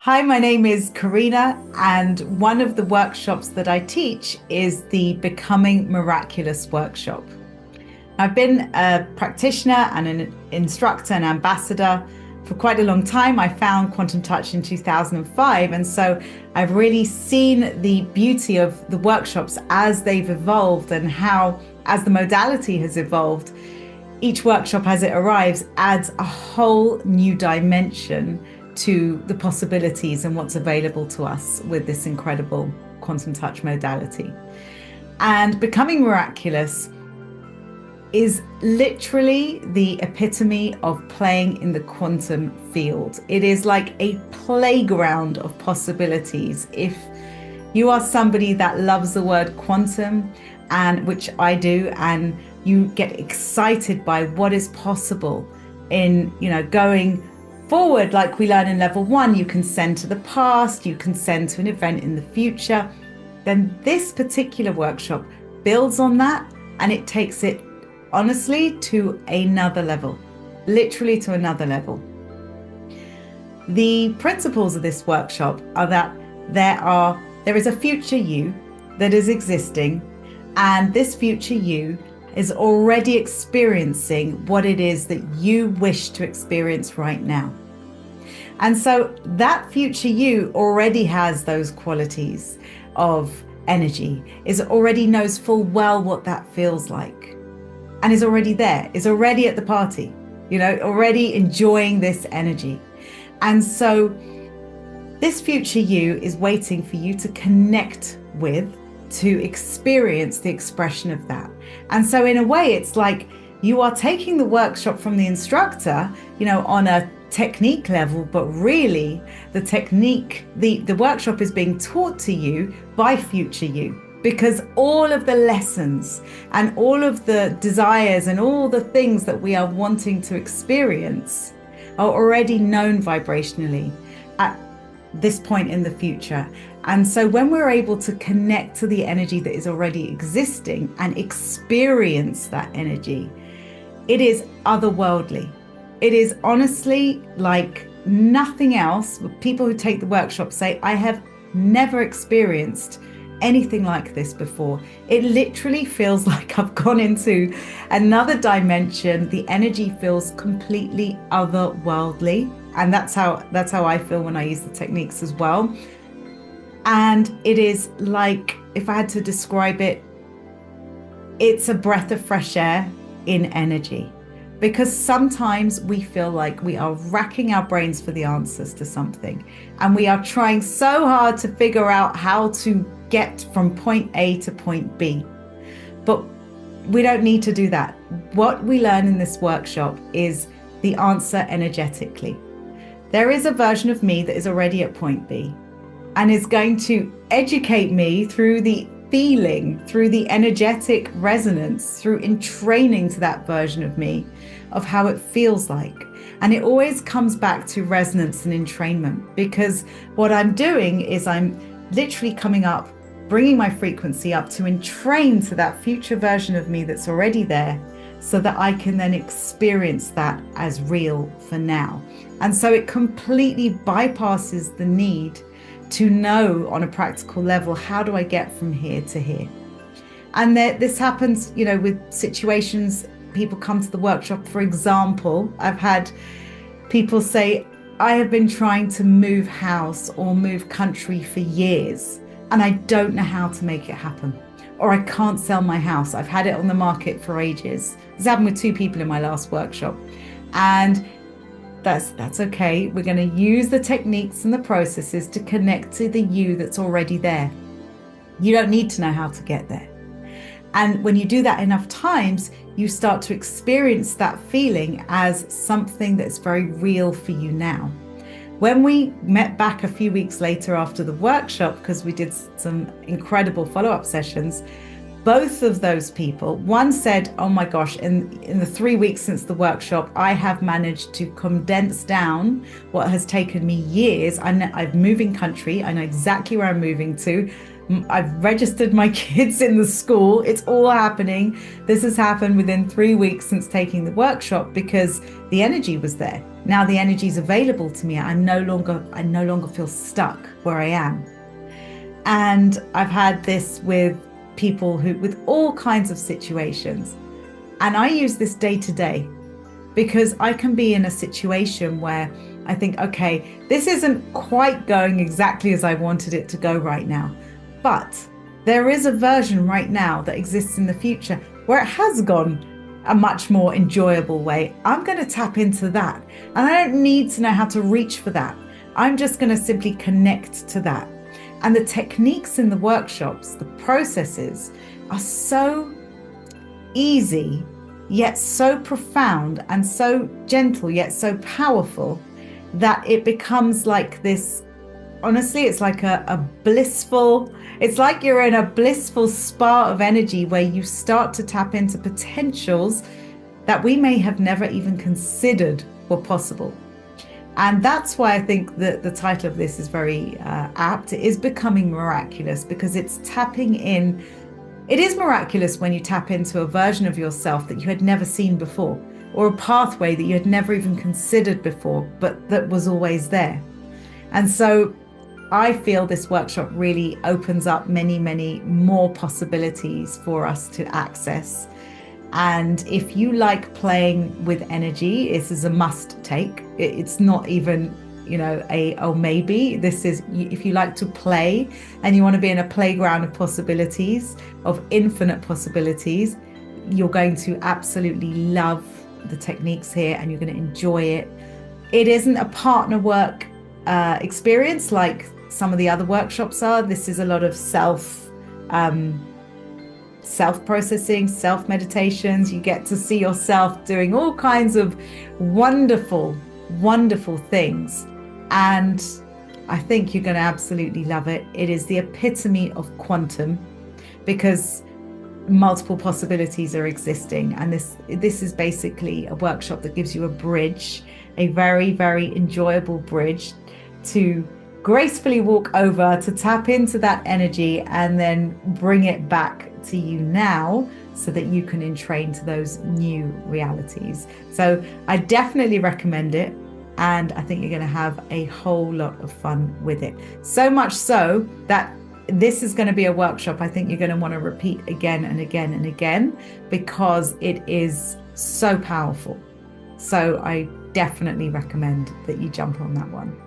Hi, my name is Karina, and one of the workshops that I teach is the Becoming Miraculous Workshop. I've been a practitioner and an instructor and ambassador for quite a long time. I found Quantum Touch in 2005, and so I've really seen the beauty of the workshops as they've evolved and how, as the modality has evolved, each workshop as it arrives adds a whole new dimension to the possibilities and what's available to us with this incredible quantum touch modality. And Becoming Miraculous is literally the epitome of playing in the quantum field. It is like a playground of possibilities. If you are somebody that loves the word quantum, and which I do, and you get excited by what is possible in, going forward, like we learn in level 1, you can send to the past, you can send to an event in the future, then this particular workshop builds on that, and it takes it honestly to another level, literally to another level. The principles of this workshop are that there is a future you that is existing, and this future you is already experiencing what it is that you wish to experience right now. And so that future you already has those qualities of energy, already knows full well what that feels like, and is already there, is already at the party, already enjoying this energy. And so this future you is waiting for you to connect with, to experience the expression of that. And so in a way, it's like you are taking the workshop from the instructor, on a technique level, but really the technique, the workshop is being taught to you by future you, because all of the lessons and all of the desires and all the things that we are wanting to experience are already known vibrationally at this point in the future. And so when we're able to connect to the energy that is already existing and experience that energy, it is otherworldly. It is honestly like nothing else. People who take the workshop say, I have never experienced anything like this before. It literally feels like I've gone into another dimension. The energy feels completely otherworldly. And that's how I feel when I use the techniques as well. And it is like, if I had to describe it, it's a breath of fresh air in energy. Because sometimes we feel like we are racking our brains for the answers to something, and we are trying so hard to figure out how to get from point A to point B. But we don't need to do that. What we learn in this workshop is the answer energetically. There is a version of me that is already at point B and is going to educate me through the feeling, through the energetic resonance, through entraining to that version of me of how it feels like. And it always comes back to resonance and entrainment, because what I'm doing is I'm literally coming up, bringing my frequency up to entrain to that future version of me that's already there, so that I can then experience that as real for now. And so it completely bypasses the need to know on a practical level, how do I get from here to here? And this happens, with situations. People come to the workshop, for example, I've had people say, I have been trying to move house or move country for years, and I don't know how to make it happen. Or I can't sell my house. I've had it on the market for ages. This happened with 2 people in my last workshop. And that's okay. We're going to use the techniques and the processes to connect to the you that's already there. You don't need to know how to get there. And when you do that enough times, you start to experience that feeling as something that's very real for you now. When we met back a few weeks later after the workshop, because we did some incredible follow-up sessions, both of those people, one said, oh my gosh, in the 3 weeks since the workshop, I have managed to condense down what has taken me years. I'm moving country. I know exactly where I'm moving to. I've registered my kids in the school. It's all happening. This has happened within 3 weeks since taking the workshop because the energy was there. Now the energy is available to me. I no longer feel stuck where I am. And I've had this with people with all kinds of situations. And I use this day to day because I can be in a situation where I think, okay, this isn't quite going exactly as I wanted it to go right now. But there is a version right now that exists in the future where it has gone a much more enjoyable way. I'm going to tap into that. And I don't need to know how to reach for that. I'm just going to simply connect to that. And the techniques in the workshops, the processes are so easy, yet so profound, and so gentle, yet so powerful that it becomes like this. Honestly, it's like it's like you're in a blissful spa of energy where you start to tap into potentials that we may have never even considered were possible. And that's why I think that the title of this is very apt. It is becoming miraculous because it's tapping in. It is miraculous when you tap into a version of yourself that you had never seen before, or a pathway that you had never even considered before, but that was always there. And so I feel this workshop really opens up many, many more possibilities for us to access. And if you like playing with energy, this is a must take. It's not even, maybe. This is, if you like to play and you want to be in a playground of possibilities, of infinite possibilities, you're going to absolutely love the techniques here and you're going to enjoy it. It isn't a partner work experience like some of the other workshops are. This is a lot of self-processing, self-meditations. You get to see yourself doing all kinds of wonderful, wonderful things. And I think you're going to absolutely love it. It is the epitome of quantum because multiple possibilities are existing. And this is basically a workshop that gives you a bridge, a very, very enjoyable bridge to gracefully walk over, to tap into that energy and then bring it back to you now so that you can entrain to those new realities. So I definitely recommend it. And I think you're going to have a whole lot of fun with it. So much so that this is going to be a workshop I think you're going to want to repeat again and again and again because it is so powerful. So I definitely recommend that you jump on that one.